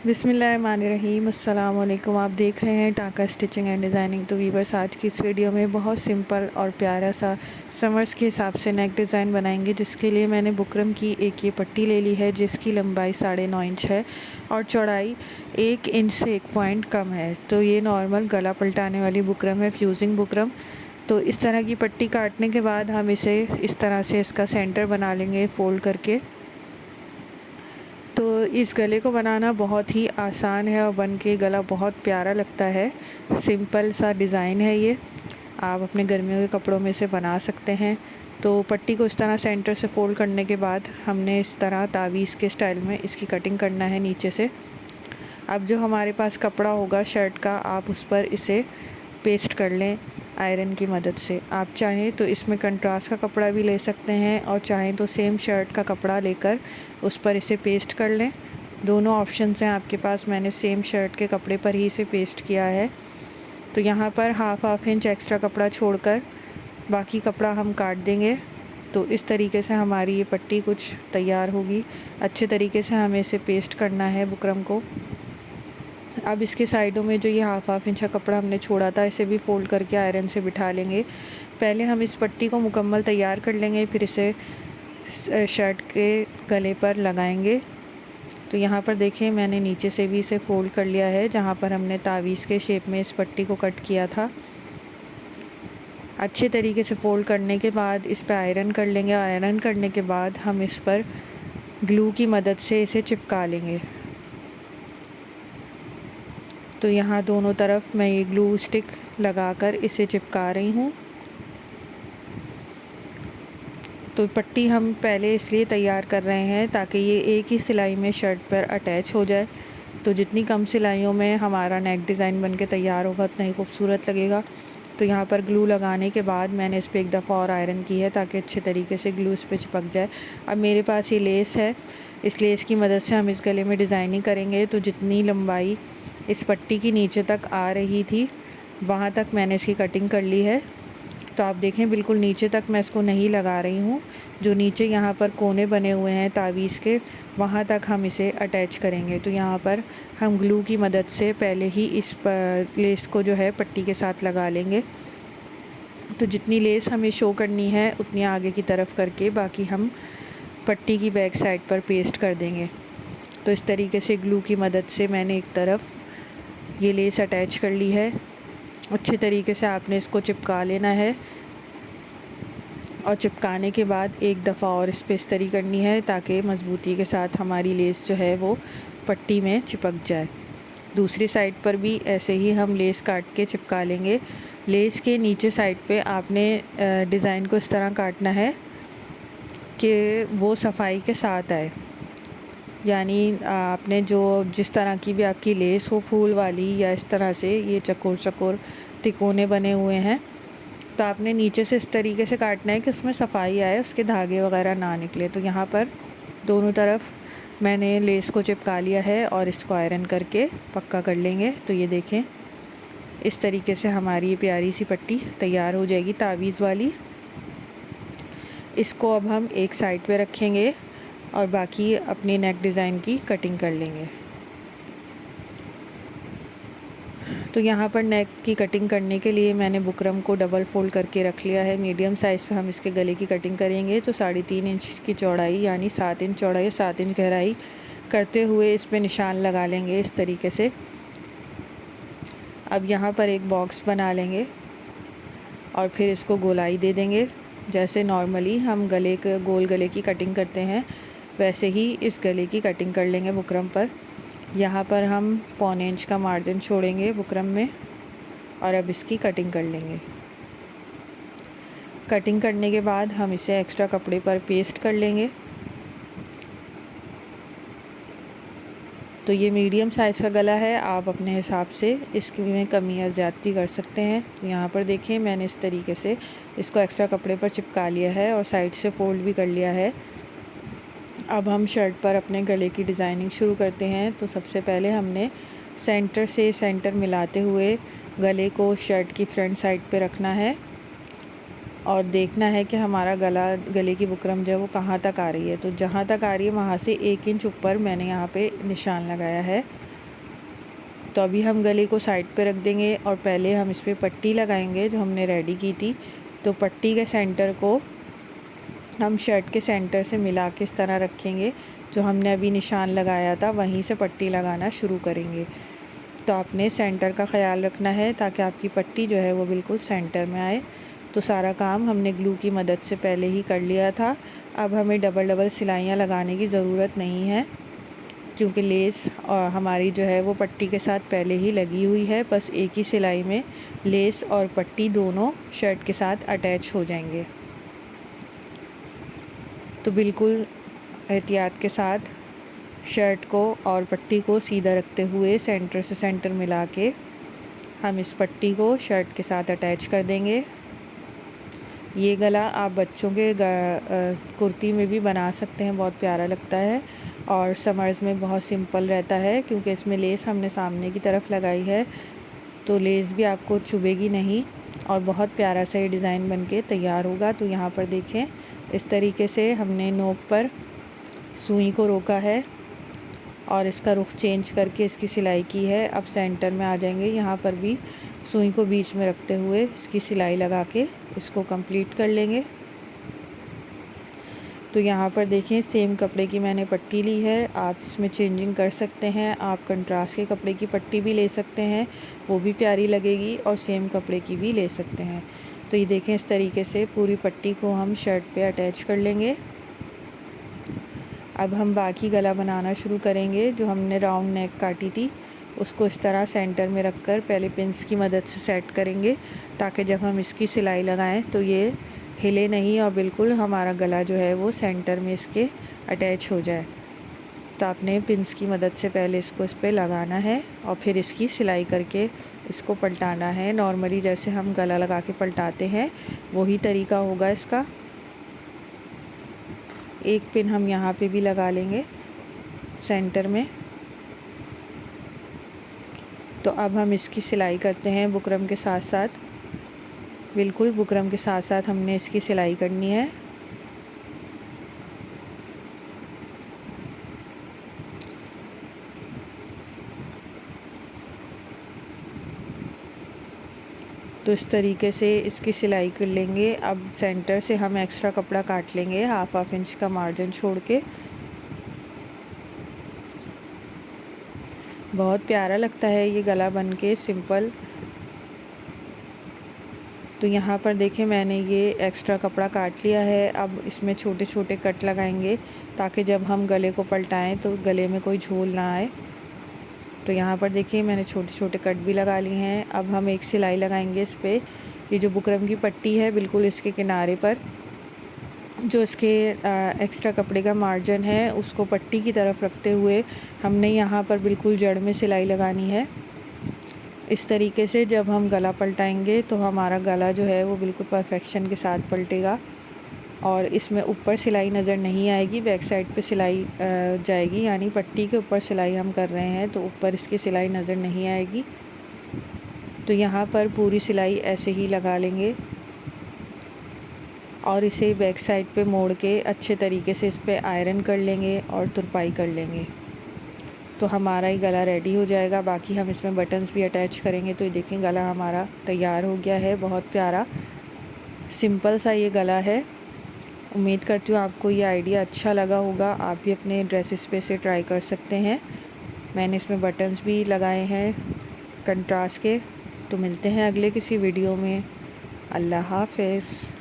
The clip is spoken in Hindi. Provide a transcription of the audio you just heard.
बिस्मिल्लाहिर्रहमानिर्रहीम अस्सलाम वालेकुम। आप देख रहे हैं टाका स्टिचिंग एंड डिज़ाइनिंग। तो वीवर्स, आज की इस वीडियो में बहुत सिंपल और प्यारा सा समर्स के हिसाब से नेक डिज़ाइन बनाएंगे, जिसके लिए मैंने बुकरम की एक ये पट्टी ले ली है, जिसकी लंबाई 9.5 इंच है और चौड़ाई 1 इंच से 1 पॉइंट कम है। तो ये नॉर्मल गला पलटाने वाली बुकरम है, फ्यूजिंग बुकरम। तो इस तरह की पट्टी काटने के बाद हम इसे इस तरह से इसका सेंटर बना लेंगे फ़ोल्ड करके। तो इस गले को बनाना बहुत ही आसान है और बन के गला बहुत प्यारा लगता है। सिंपल सा डिज़ाइन है ये, आप अपने गर्मियों के कपड़ों में से बना सकते हैं। तो पट्टी को इस तरह सेंटर से फ़ोल्ड करने के बाद हमने इस तरह तावीज़ के स्टाइल में इसकी कटिंग करना है नीचे से। अब जो हमारे पास कपड़ा होगा शर्ट का, आप उस पर इसे पेस्ट कर लें आयरन की मदद से। आप चाहें तो इसमें कंट्रास्ट का कपड़ा भी ले सकते हैं और चाहें तो सेम शर्ट का कपड़ा लेकर उस पर इसे पेस्ट कर लें। दोनों ऑप्शंस हैं आपके पास। मैंने सेम शर्ट के कपड़े पर ही इसे पेस्ट किया है। तो यहाँ पर हाफ इंच एक्स्ट्रा कपड़ा छोड़कर बाकी कपड़ा हम काट देंगे। तो इस तरीके से हमारी ये पट्टी कुछ तैयार होगी। अच्छे तरीके से हमें इसे पेस्ट करना है बुकरम को। अब इसके साइडों में जो ये हाफ इंच का कपड़ा हमने छोड़ा था, इसे भी फ़ोल्ड करके आयरन से बिठा लेंगे। पहले हम इस पट्टी को मुकम्मल तैयार कर लेंगे, फिर इसे शर्ट के गले पर लगाएंगे। तो यहाँ पर देखें, मैंने नीचे से भी इसे फ़ोल्ड कर लिया है, जहाँ पर हमने तावीज़ के शेप में इस पट्टी को कट किया था। अच्छे तरीके से फ़ोल्ड करने के बाद इस पर आयरन कर लेंगे। आयरन करने के बाद हम इस पर ग्लू की मदद से इसे चिपका लेंगे। तो यहाँ दोनों तरफ मैं ये ग्लू स्टिक लगाकर इसे चिपका रही हूँ। तो पट्टी हम पहले इसलिए तैयार कर रहे हैं ताकि ये एक ही सिलाई में शर्ट पर अटैच हो जाए। तो जितनी कम सिलाइयों में हमारा नेक डिज़ाइन बनके तैयार होगा, उतना ही खूबसूरत लगेगा। तो यहाँ पर ग्लू लगाने के बाद मैंने इस पर एक दफ़ा और आयरन की है ताकि अच्छे तरीके से ग्लू इस पर चिपक जाए। अब मेरे पास ये लेस है, इस लेस की मदद से हम इस गले में डिज़ाइनिंग करेंगे। तो जितनी लंबाई इस पट्टी की नीचे तक आ रही थी, वहाँ तक मैंने इसकी कटिंग कर ली है। तो आप देखें, बिल्कुल नीचे तक मैं इसको नहीं लगा रही हूँ। जो नीचे यहाँ पर कोने बने हुए हैं तावीज़ के, वहाँ तक हम इसे अटैच करेंगे। तो यहाँ पर हम ग्लू की मदद से पहले ही इस लेस को जो है पट्टी के साथ लगा लेंगे। तो जितनी लेस हमें शो करनी है उतनी आगे की तरफ करके बाकी हम पट्टी की बैक साइड पर पेस्ट कर देंगे। तो इस तरीके से ग्लू की मदद से मैंने एक तरफ ये लेस अटैच कर ली है। अच्छे तरीके से आपने इसको चिपका लेना है और चिपकाने के बाद एक दफ़ा और इस पर इस्त्री करनी है ताकि मज़बूती के साथ हमारी लेस जो है वो पट्टी में चिपक जाए। दूसरी साइड पर भी ऐसे ही हम लेस काट के चिपका लेंगे। लेस के नीचे साइड पे आपने डिज़ाइन को इस तरह काटना है कि वो सफाई के साथ आए। यानी आपने जो जिस तरह की भी आपकी लेस हो, फूल वाली या इस तरह से ये चकोर चकोर तिकोने बने हुए हैं, तो आपने नीचे से इस तरीके से काटना है कि उसमें सफाई आए, उसके धागे वगैरह ना निकले। तो यहाँ पर दोनों तरफ मैंने लेस को चिपका लिया है और इसको आयरन करके पक्का कर लेंगे। तो ये देखें, इस तरीके से हमारी ये प्यारी सी पट्टी तैयार हो जाएगी तावीज़ वाली। इसको अब हम एक साइड पे रखेंगे और बाकी अपनी नेक डिज़ाइन की कटिंग कर लेंगे। तो यहाँ पर नेक की कटिंग करने के लिए मैंने बुकरम को डबल फ़ोल्ड करके रख लिया है। मीडियम साइज़ पे हम इसके गले की कटिंग करेंगे। तो 3.5 इंच की चौड़ाई यानी 7 इंच चौड़ाई और 7 इंच गहराई करते हुए इस पर निशान लगा लेंगे इस तरीके से। अब यहाँ पर एक बॉक्स बना लेंगे और फिर इसको गोलाई दे देंगे। जैसे नॉर्मली हम गोल गले की कटिंग करते हैं, वैसे ही इस गले की कटिंग कर लेंगे बुकरम पर। यहाँ पर हम 1.25 इंच का मार्जिन छोड़ेंगे बुकरम में और अब इसकी कटिंग कर लेंगे। कटिंग करने के बाद हम इसे एक्स्ट्रा कपड़े पर पेस्ट कर लेंगे। तो ये मीडियम साइज़ का गला है, आप अपने हिसाब से इसमें कमी या ज़्यादती कर सकते हैं। तो यहाँ पर देखें, मैंने इस तरीके से इसको एक्स्ट्रा कपड़े पर चिपका लिया है और साइड से फ़ोल्ड भी कर लिया है। अब हम शर्ट पर अपने गले की डिज़ाइनिंग शुरू करते हैं। तो सबसे पहले हमने सेंटर से सेंटर मिलाते हुए गले को शर्ट की फ्रंट साइड पे रखना है और देखना है कि हमारा गले की बुकरम जो है वो कहाँ तक आ रही है। तो जहाँ तक आ रही है वहाँ से 1 इंच ऊपर मैंने यहाँ पे निशान लगाया है। तो अभी हम गले को साइड पे रख देंगे और पहले हम इस पर पट्टी लगाएंगे जो हमने रेडी की थी। तो पट्टी के सेंटर को हम शर्ट के सेंटर से मिला के इस तरह रखेंगे। जो हमने अभी निशान लगाया था वहीं से पट्टी लगाना शुरू करेंगे। तो आपने सेंटर का ख़याल रखना है ताकि आपकी पट्टी जो है वो बिल्कुल सेंटर में आए। तो सारा काम हमने ग्लू की मदद से पहले ही कर लिया था। अब हमें डबल डबल सिलाइयाँ लगाने की ज़रूरत नहीं है, क्योंकि लेस हमारी जो है वो पट्टी के साथ पहले ही लगी हुई है। बस एक ही सिलाई में लेस और पट्टी दोनों शर्ट के साथ अटैच हो जाएंगे। तो बिल्कुल एहतियात के साथ शर्ट को और पट्टी को सीधा रखते हुए सेंटर से सेंटर मिला के हम इस पट्टी को शर्ट के साथ अटैच कर देंगे। ये गला आप बच्चों के कुर्ती में भी बना सकते हैं, बहुत प्यारा लगता है और समर्स में बहुत सिंपल रहता है, क्योंकि इसमें लेस हमने सामने की तरफ लगाई है तो लेस भी आपको चुभेगी नहीं और बहुत प्यारा सा ये डिज़ाइन बनके तैयार होगा। तो यहाँ पर देखें, इस तरीके से हमने नोक पर सुई को रोका है और इसका रुख चेंज करके इसकी सिलाई की है। अब सेंटर में आ जाएंगे, यहाँ पर भी सुई को बीच में रखते हुए इसकी सिलाई लगा के इसको कंप्लीट कर लेंगे। तो यहाँ पर देखें, सेम कपड़े की मैंने पट्टी ली है। आप इसमें चेंजिंग कर सकते हैं, आप कंट्रास्ट के कपड़े की पट्टी भी ले सकते हैं, वो भी प्यारी लगेगी, और सेम कपड़े की भी ले सकते हैं। तो ये देखें, इस तरीके से पूरी पट्टी को हम शर्ट पे अटैच कर लेंगे। अब हम बाकी गला बनाना शुरू करेंगे। जो हमने राउंड नेक काटी थी उसको इस तरह सेंटर में रखकर पहले पिंस की मदद से सेट करेंगे, ताकि जब हम इसकी सिलाई लगाएं तो ये हिले नहीं और बिल्कुल हमारा गला जो है वो सेंटर में इसके अटैच हो जाए। तो आपने पिंस की मदद से पहले इसको इस पर लगाना है और फिर इसकी सिलाई करके इसको पलटाना है। नॉर्मली जैसे हम गला लगा के पलटाते हैं वही तरीका होगा इसका। एक पिन हम यहाँ पे भी लगा लेंगे सेंटर में। तो अब हम इसकी सिलाई करते हैं बुकरम के साथ साथ, बिल्कुल बुकरम के साथ साथ हमने इसकी सिलाई करनी है। तो इस तरीके से इसकी सिलाई कर लेंगे। अब सेंटर से हम एक्स्ट्रा कपड़ा काट लेंगे, हाफ इंच का मार्जिन छोड़ के। बहुत प्यारा लगता है ये गला बन के सिंपल। तो यहाँ पर देखें, मैंने ये एक्स्ट्रा कपड़ा काट लिया है। अब इसमें छोटे छोटे कट लगाएंगे ताकि जब हम गले को पलटाएं तो गले में कोई झोल ना आए। तो यहाँ पर देखिए, मैंने छोटे छोटे कट भी लगा लिए हैं। अब हम एक सिलाई लगाएंगे इस पर। ये जो बुकरम की पट्टी है बिल्कुल इसके किनारे पर जो इसके एक्स्ट्रा कपड़े का मार्जिन है उसको पट्टी की तरफ रखते हुए हमने यहाँ पर बिल्कुल जड़ में सिलाई लगानी है। इस तरीके से जब हम गला पलटाएंगे तो हमारा गला जो है वो बिल्कुल परफेक्शन के साथ पलटेगा और इसमें ऊपर सिलाई नज़र नहीं आएगी, बैक साइड पे सिलाई जाएगी। यानी पट्टी के ऊपर सिलाई हम कर रहे हैं तो ऊपर इसकी सिलाई नज़र नहीं आएगी। तो यहाँ पर पूरी सिलाई ऐसे ही लगा लेंगे और इसे बैक साइड पे मोड़ के अच्छे तरीके से इस पर आयरन कर लेंगे और तुरपाई कर लेंगे। तो हमारा ही गला रेडी हो जाएगा। बाकी हम इसमें बटन्स भी अटैच करेंगे। तो ये देखें, गला हमारा तैयार हो गया है। बहुत प्यारा सिंपल सा ये गला है। उम्मीद करती हूँ आपको ये आइडिया अच्छा लगा होगा। आप भी अपने ड्रेसेस पे से ट्राई कर सकते हैं। मैंने इसमें बटन्स भी लगाए हैं कंट्रास्ट के। तो मिलते हैं अगले किसी वीडियो में। अल्लाह हाफ़िज़।